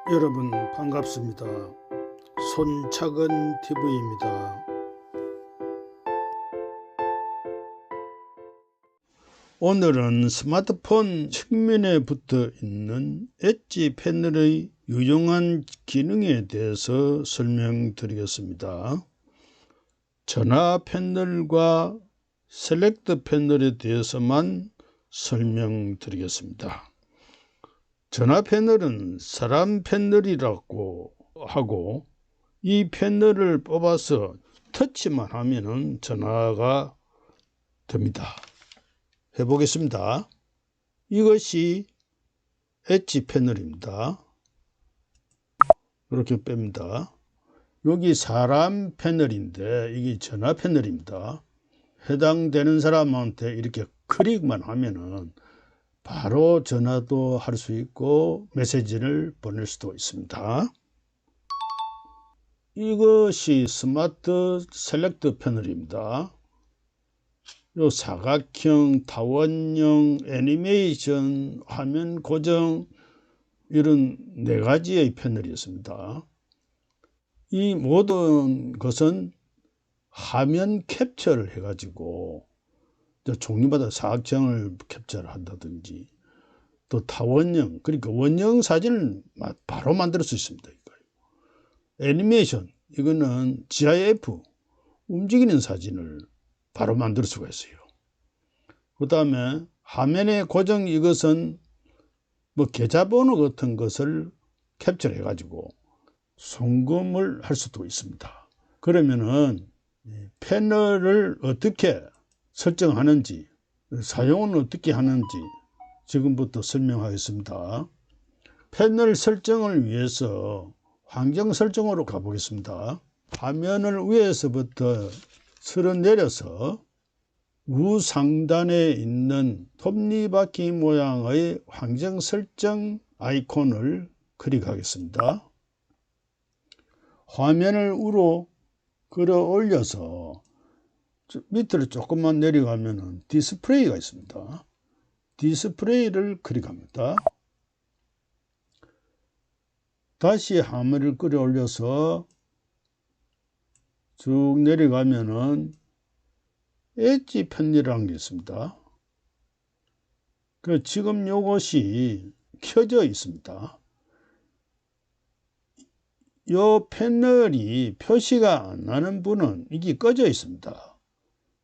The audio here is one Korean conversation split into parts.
여러분 반갑습니다. 손착은 TV입니다. 오늘은 스마트폰 측면에 붙어 있는 엣지 패널의 유용한 기능에 대해서 설명드리겠습니다. 전화 패널과 셀렉트 패널에 대해서만 설명드리겠습니다. 전화 패널은 사람 패널이라고 하고, 이 패널을 뽑아서 터치만 하면은 전화가 됩니다. 해보겠습니다. 이것이 엣지 패널입니다. 이렇게 뺍니다. 여기 사람 패널인데 이게 전화 패널입니다. 해당되는 사람한테 이렇게 클릭만 하면은 바로 전화도 할 수 있고 메시지를 보낼 수도 있습니다. 이것이 스마트 셀렉트 패널입니다. 요 사각형, 타원형, 애니메이션, 화면 고정, 이런 4가지의 패널이 있습니다. 이 모든 것은 화면 캡처를 해가지고 종류마다 사각형을 캡처를 한다든지, 또 타원형, 그러니까 원형 사진을 바로 만들 수 있습니다. 애니메이션, 이거는 GIF, 움직이는 사진을 바로 만들 수가 있어요. 그 다음에 화면의 고정, 이것은 계좌번호 같은 것을 캡처해 가지고 송금을 할 수도 있습니다. 그러면은 패널을 어떻게 설정하는지, 사용은 어떻게 하는지 지금부터 설명하겠습니다. 패널 설정을 위해서 환경 설정으로 가보겠습니다. 화면을 위에서부터 쓸어 내려서 우상단에 있는 톱니바퀴 모양의 환경 설정 아이콘을 클릭하겠습니다. 화면을 위로 끌어올려서 밑으로 조금만 내려가면 디스플레이가 있습니다. 디스플레이를 클릭합니다. 다시 화면을 끌어올려서 쭉 내려가면은 엣지 패널이라는 게 있습니다. 지금 이것이 켜져 있습니다. 이 패널이 표시가 안 나는 분은 이게 꺼져 있습니다.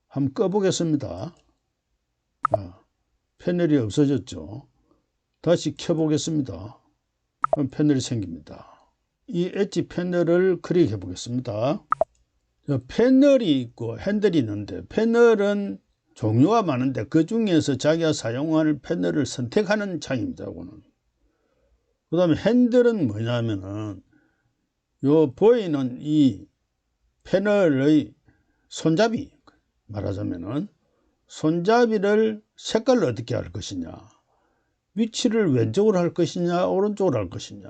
한번 꺼보겠습니다. 패널이 없어졌죠. 다시 켜보겠습니다. 그럼 패널이 생깁니다. 이 엣지 패널을 클릭해 보겠습니다. 패널이 있고 핸들이 있는데, 패널은 종류가 많은데 그 중에서 자기가 사용할 패널을 선택하는 창입니다. 그 다음에 핸들은 뭐냐면은 요 보이는 이 패널의 손잡이, 말하자면은 손잡이를 색깔을 어떻게 할 것이냐, 위치를 왼쪽으로 할 것이냐 오른쪽으로 할 것이냐,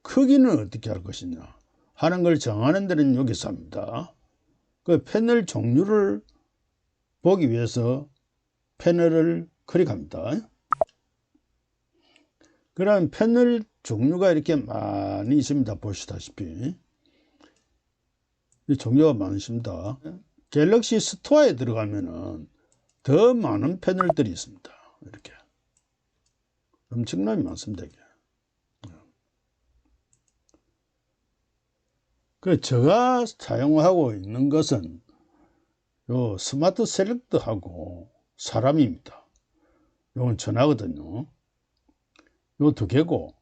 크기는 어떻게 할 것이냐 하는 걸 정하는 데는 여기서 합니다. 그 패널 종류를 보기 위해서 패널을 클릭합니다. 그럼 패널 종류가 이렇게 많이 있습니다. 보시다시피 이 종류가 많으십니다. 갤럭시 스토어에 들어가면은 더 많은 패널들이 있습니다. 이렇게 엄청나게 많습니다. 제가 사용하고 있는 것은 요 스마트 셀렉트하고 사람입니다. 요건 전화거든요. 요 2개고,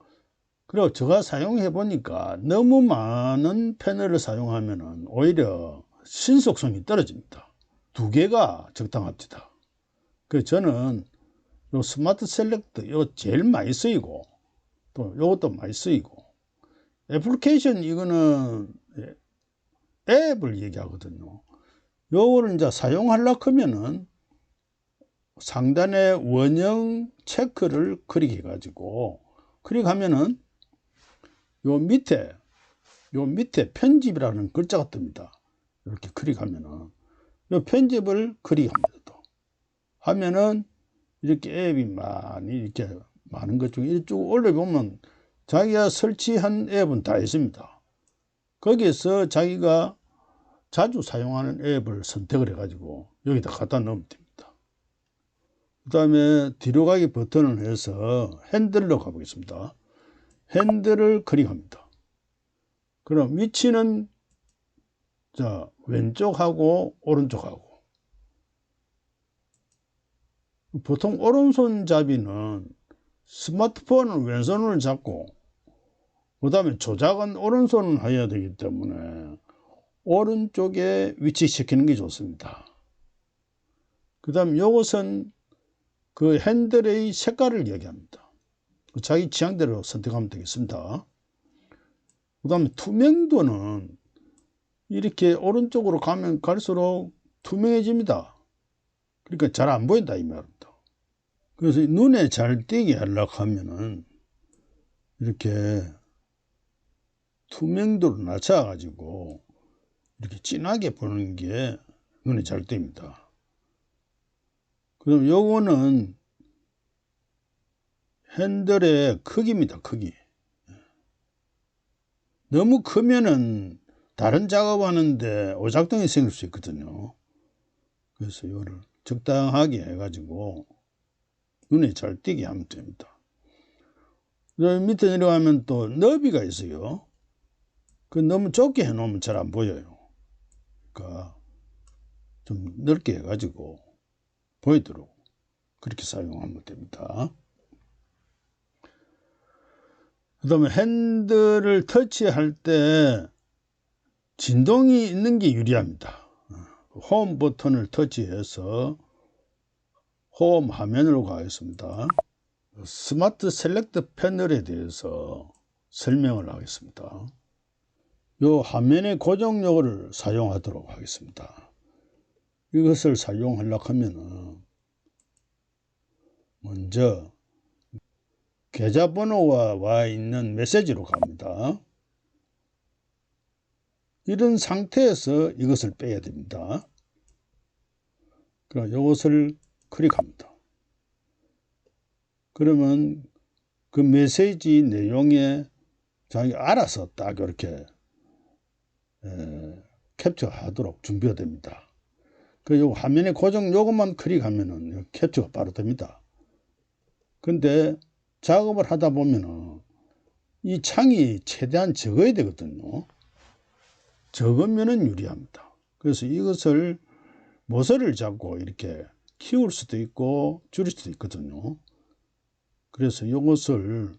그리고 제가 사용해 보니까 너무 많은 패널을 사용하면 오히려 신속성이 떨어집니다. 2개가 적당합니다. 그래서 저는 요 스마트 셀렉트 요 제일 많이 쓰이고, 또 요것도 많이 쓰이고, 애플리케이션 이거는 앱을 얘기하거든요. 요거를 이제 사용하려고 하면은 상단에 원형 체크를 클릭해 가지고, 클릭하면은 요 밑에 편집이라는 글자가 뜹니다. 이렇게 클릭하면은 요 편집을 클릭합니다. 또 하면은 이렇게 앱이 많이 이렇게 많은 것 중에 쭉 올려보면 자기가 설치한 앱은 다 있습니다. 거기에서 자기가 자주 사용하는 앱을 선택을 해가지고 여기다 갖다 넣으면 됩니다. 그 다음에 뒤로 가기 버튼을 해서 핸들로 가보겠습니다. 핸들을 클릭합니다. 그럼 위치는 자, 왼쪽하고 오른쪽하고. 보통 오른손잡이는 스마트폰을 왼손을 잡고 그 다음에 조작은 오른손을 해야 되기 때문에 오른쪽에 위치시키는 게 좋습니다. 그 다음 이것은 그 핸들의 색깔을 이야기합니다. 자기 취향대로 선택하면 되겠습니다. 그 다음에 투명도는 이렇게 오른쪽으로 가면 갈수록 투명해집니다. 그러니까 잘 안 보인다 이 말입니다. 그래서 눈에 잘 띄게 하려고 하면은 이렇게 투명도를 낮춰 가지고 이렇게 진하게 보는 게 눈에 잘 띕니다. 그럼 요거는 핸들의 크기입니다. 크기. 너무 크면은 다른 작업하는데 오작동이 생길 수 있거든요. 그래서 이거를 적당하게 해가지고 눈에 잘 띄게 하면 됩니다. 밑에 내려가면 또 너비가 있어요. 그 너무 좁게 해놓으면 잘 안 보여요. 그러니까 좀 넓게 해가지고 보이도록 그렇게 사용하면 됩니다. 그 다음에 핸들을 터치할 때 진동이 있는 게 유리합니다. 홈 버튼을 터치해서 홈 화면으로 가겠습니다. 스마트 셀렉트 패널에 대해서 설명을 하겠습니다. 이 화면의 고정 요구를 사용하도록 하겠습니다. 이것을 사용하려고 하면 먼저 계좌번호가 와 있는 메시지로 갑니다. 이런 상태에서 이것을 빼야 됩니다. 그럼 이것을 클릭합니다. 그러면 그 메시지 내용에 자기가 알아서 딱 이렇게 캡처하도록 준비가 됩니다. 그 화면에 고정 요것만 클릭하면은 캡처가 바로 됩니다. 근데 작업을 하다 보면은 이 창이 최대한 적어야 되거든요. 적으면은 유리합니다. 그래서 이것을 모서리를 잡고 이렇게 키울 수도 있고 줄일 수도 있거든요. 그래서 이것을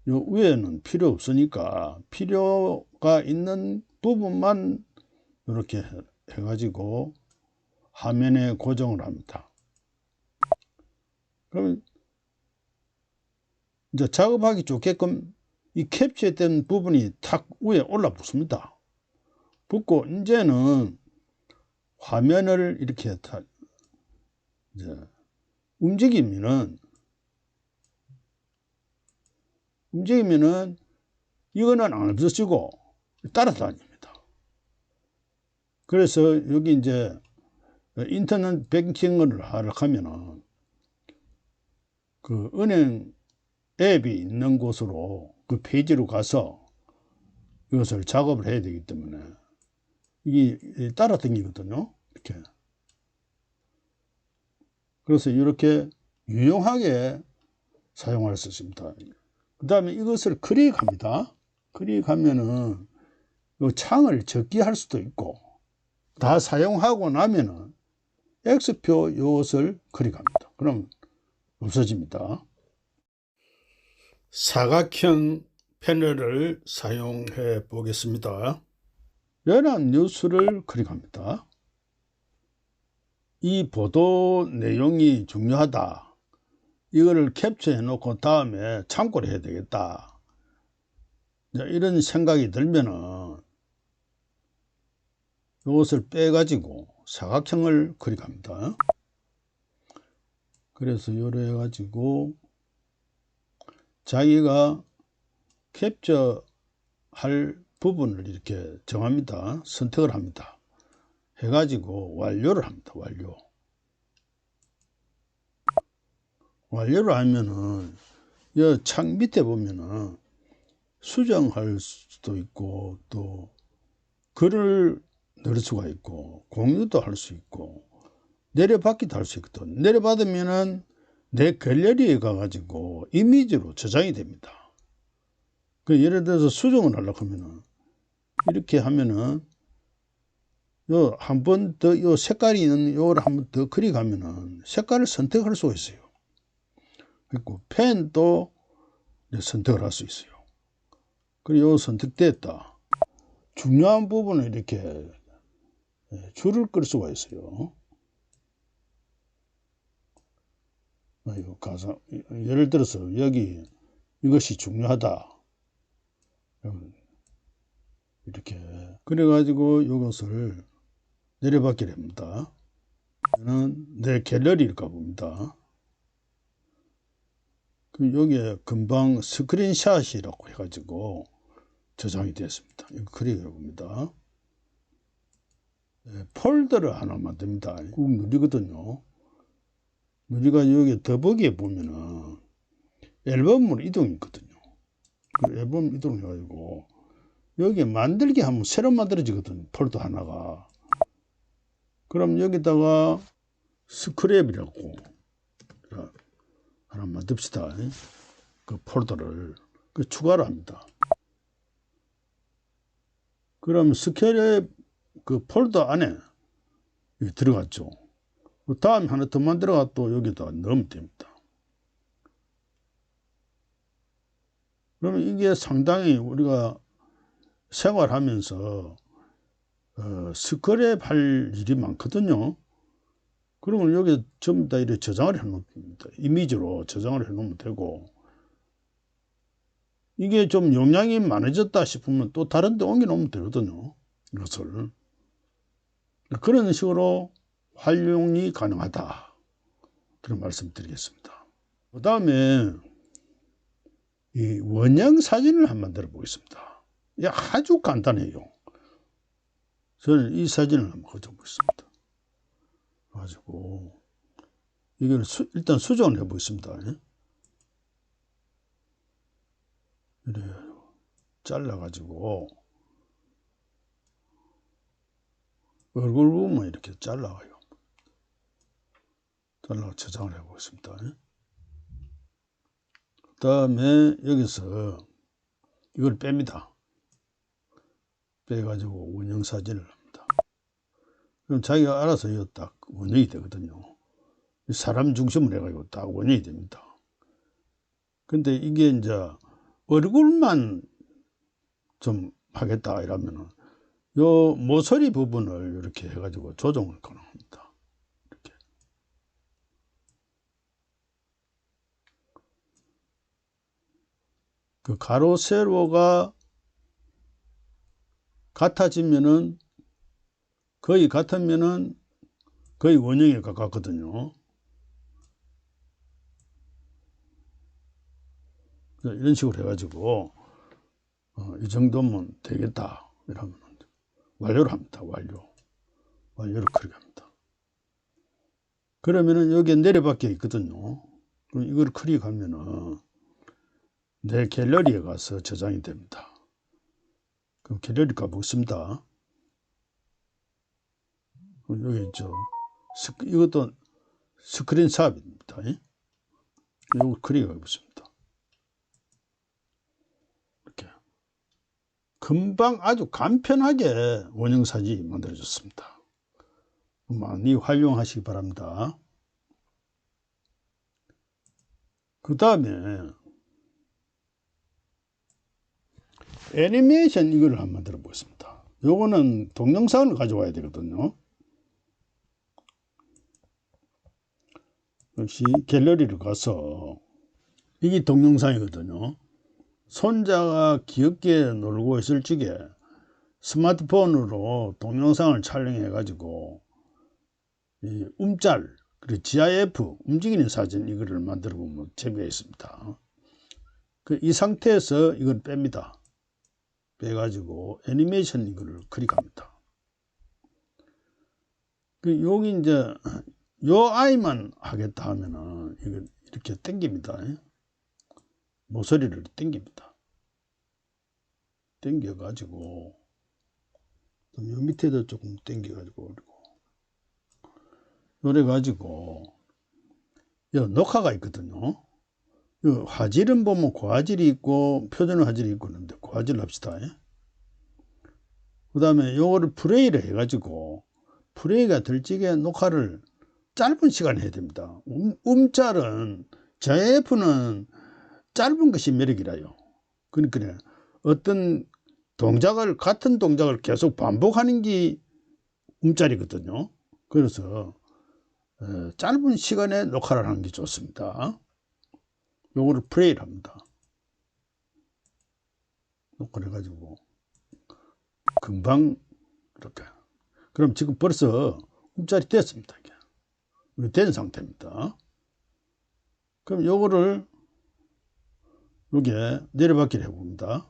요 위에는 필요 없으니까 필요가 있는 부분만 이렇게 해가지고 화면에 고정을 합니다. 그럼 이제 작업하기 좋게끔 이 캡처된 부분이 탁 위에 올라 붙습니다. 붙고 이제는 화면을 이렇게 이제 움직이면은 이거는 안 없어지고 따라다닙니다. 그래서 여기 이제 인터넷 뱅킹을 하려고 하면은 그 은행 앱이 있는 곳으로 그 페이지로 가서 이것을 작업을 해야 되기 때문에 이게 따라다니거든요. 이렇게. 그래서 이렇게 유용하게 사용할 수 있습니다. 그 다음에 이것을 클릭합니다. 클릭하면은 이 창을 적게 할 수도 있고 다 사용하고 나면은 X표 이것을 클릭합니다. 그럼 없어집니다. 사각형 패널을 사용해 보겠습니다. 연합 뉴스를 클릭합니다. 이 보도 내용이 중요하다. 이거를 캡처해 놓고 다음에 참고를 해야 되겠다. 이런 생각이 들면은 이것을 빼가지고 사각형을 클릭합니다. 그래서 요래 해가지고 자기가 캡처할 부분을 이렇게 정합니다. 선택을 합니다. 해가지고 완료를 합니다. 완료를 하면은 이 창 밑에 보면은 수정할 수도 있고 또 글을 넣을 수가 있고 공유도 할 수 있고 내려받기도 할 수 있거든. 내려받으면은 내 갤러리에 가가지고 이미지로 저장이 됩니다. 그 예를 들어서 수정을 하려고 하면은 이렇게 하면은 요 한 번 더 요 색깔이 있는 요를 한 번 더 클릭하면은 색깔을 선택할 수가 있어요. 그리고 펜도 선택을 할 수 있어요. 그리고 요 선택됐다. 중요한 부분을 이렇게 줄을 끌 수가 있어요. 가상, 예를 들어서 여기 이것이 중요하다. 이렇게. 그래가지고 이것을 내려받게 됩니다. 저는 내 갤러리를 가봅니다. 그럼 여기에 금방 스크린샷이라고 해가지고 저장이 되었습니다. 이거 클릭해 봅니다. 폴더를 하나 만듭니다. 꾹 누리거든요. 누리가 여기 더보기에 보면은 앨범으로 이동이 있거든요. 그 앨범 이동해가지고 여기 만들기 하면 새로 만들어지거든요. 폴더 하나가. 그럼 여기다가 스크랩이라고 하나 만듭시다. 그 폴더를 추가를 합니다. 그럼 스크랩 그 폴더 안에 들어갔죠. 그 다음에 하나 더 만들어가 또 여기다 넣으면 됩니다. 그러면 이게 상당히 우리가 생활하면서 스크랩 할 일이 많거든요. 그러면 여기 전부 다 이렇게 저장을 해 놓습니다. 이미지로 저장을 해 놓으면 되고, 이게 좀 용량이 많아졌다 싶으면 또 다른 데 옮겨 놓으면 되거든요. 이것을. 그런 식으로 활용이 가능하다. 그런 말씀 드리겠습니다. 그 다음에 이 원형 사진을 한번 만들어 보겠습니다. 이게 아주 간단해요. 저는 이 사진을 한번 가져보겠습니다. 가지고 이걸 일단 수정을 해 보겠습니다. 이래 잘라 가지고 얼굴 부분만 이렇게 잘라요. 잘라 저장을 해 보겠습니다. 그 다음에 여기서 이걸 뺍니다. 빼가지고 원형 사진을 합니다. 그럼 자기가 알아서 이거 딱 원형이 되거든요. 사람 중심으로 해가지고 딱 원형이 됩니다. 근데 이게 이제 얼굴만 좀 하겠다 이러면은 요 모서리 부분을 이렇게 해가지고 조정을 가능합니다. 이렇게. 그 가로 세로가 같아지면은 거의 같으면은 거의 원형에 가깝거든요. 이런 식으로 해가지고 이 정도면 되겠다 이러면 완료를 합니다. 완료를 클릭합니다. 그러면은 여기에 내려밖에 있거든요. 그럼 이걸 클릭하면은 내 갤러리에 가서 저장이 됩니다. 그럼 갤러리 가보겠습니다. 여기 있죠. 이것도 스크린샷입니다. 이거 클릭해 보겠습니다. 이렇게 금방 아주 간편하게 원형 사진이 만들어졌습니다. 많이 활용하시기 바랍니다. 그 다음에 애니메이션 이걸 한번 만들어 보겠습니다. 요거는 동영상을 가져와야 되거든요. 역시 갤러리를 가서 이게 동영상이거든요. 손자가 귀엽게 놀고 있을 적에 스마트폰으로 동영상을 촬영해 가지고 이 움짤 그리고 GIF 움직이는 사진 이거를 만들어 보면 재미가 있습니다. 이 상태에서 이걸 뺍니다. 빼가지고 애니메이션 이거를 클릭합니다. 여기 이제 요 아이만 하겠다 하면은 이걸 이렇게 당깁니다. 모서리를 당깁니다. 당겨가지고 요 밑에도 조금 당겨가지고 올리고 요래 가지고 요 녹화가 있거든요. 요 화질은 보면 고화질이 있고 표준 화질이 있고 그런데 고화질로 합시다. 그 다음에 요거를 플레이를 해가지고 플레이가 될 적에 녹화를 짧은 시간에 해야 됩니다. 음짤은 JF는 짧은 것이 매력이라요. 그러니까 어떤 동작을 같은 동작을 계속 반복하는 게 음짤이거든요. 그래서 짧은 시간에 녹화를 하는 게 좋습니다. 요거를 플레이를 합니다. 녹화를 해가지고 금방 이렇게. 그럼 지금 벌써 음짤이 됐습니다. 이게 된 상태입니다. 그럼 요거를 여기에 내려받기를 해봅니다.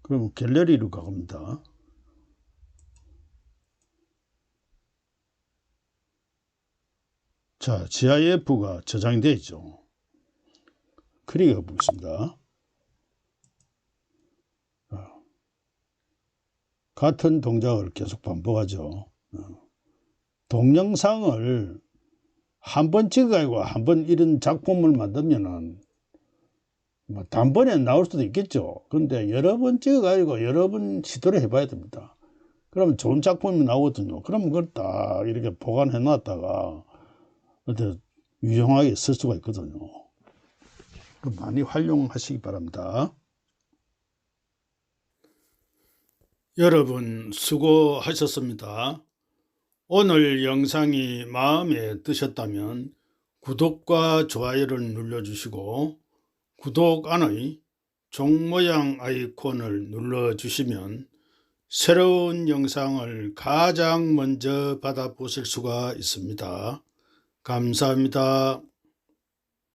그럼 갤러리로 가봅니다. 자, GIF가 저장이 되어 있죠. 클릭해 보겠습니다. 같은 동작을 계속 반복하죠. 동영상을 한 번 찍어가지고 한 번 이런 작품을 만들면은 뭐 단번에 나올 수도 있겠죠. 그런데 여러 번 찍어가지고 여러 번 시도를 해봐야 됩니다. 그러면 좋은 작품이 나오거든요. 그러면 그걸 딱 이렇게 보관해 놨다가 어때 유용하게 쓸 수가 있거든요. 많이 활용하시기 바랍니다. 여러분 수고하셨습니다. 오늘 영상이 마음에 드셨다면 구독과 좋아요를 눌러주시고 구독 안의 종 모양 아이콘을 눌러주시면 새로운 영상을 가장 먼저 받아보실 수가 있습니다. 감사합니다.